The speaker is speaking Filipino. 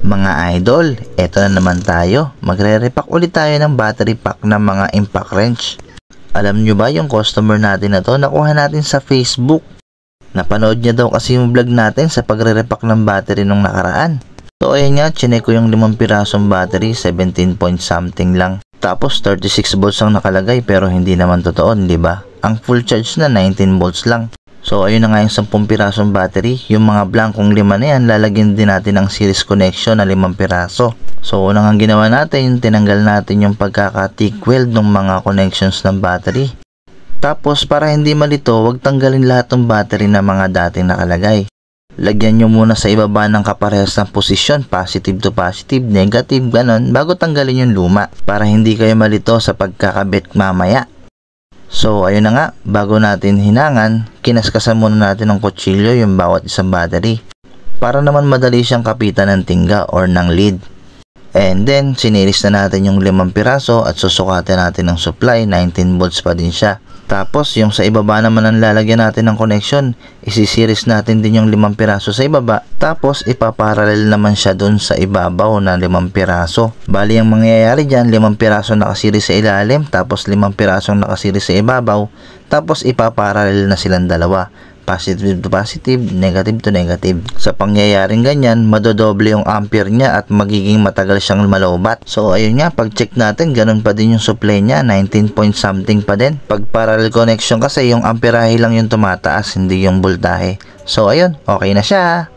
Mga idol, eto na naman tayo. Magre-repack ulit tayo ng battery pack ng mga impact wrench. Alam nyo ba yung customer natin na to, nakuha natin sa Facebook. Napanood niya daw kasi yung vlog natin sa pagre-repack ng battery nung nakaraan. So ayun nga, chinek ko yung 5 pirasong battery, 17 point something lang. Tapos 36 volts ang nakalagay pero hindi naman totoo, di ba? Ang full charge na 19 volts lang. So ayun na nga yung 10 pirasong battery. Yung mga blankong 5 na yan, lalagyan din natin ng series connection na 5 piraso. So unang ang ginawa natin, tinanggal natin yung pagkaka-thick weld ng mga connections ng battery. Tapos para hindi malito, wag tanggalin lahat ng battery na mga dating nakalagay. Lagyan nyo muna sa ibaba ng kaparehas ng posisyon, positive to positive, negative, ganon, bago tanggalin yung luma para hindi kayo malito sa pagkakabit mamaya. So ayun na nga, bago natin hinangan, kinaskasan muna natin ng kutsilyo yung bawat isang battery para naman madali siyang kapitan ng tingga or ng lead. And then siniris na natin yung 5 piraso at susukatin natin ng supply, 19 volts pa din siya. Tapos yung sa ibaba naman ang lalagyan natin ng connection, isisiris natin din yung 5 piraso sa ibaba, tapos ipaparallel naman siya dun sa ibabaw na 5 piraso. Bali ang mangyayari dyan, 5 piraso nakasiris sa ilalim, tapos 5 pirasong nakasiris sa ibabaw, tapos ipaparallel na silang dalawa. Positive to positive, negative to negative. Sa pangyayaring ganyan, madodoble yung ampere niya at magiging matagal siyang malobat. So ayun nga, pag check natin, ganun pa din yung supply niya, 19 point something pa din. Pag parallel connection kasi, yung amperahe lang yung tumataas, hindi yung voltahe. So ayun, okay na siya.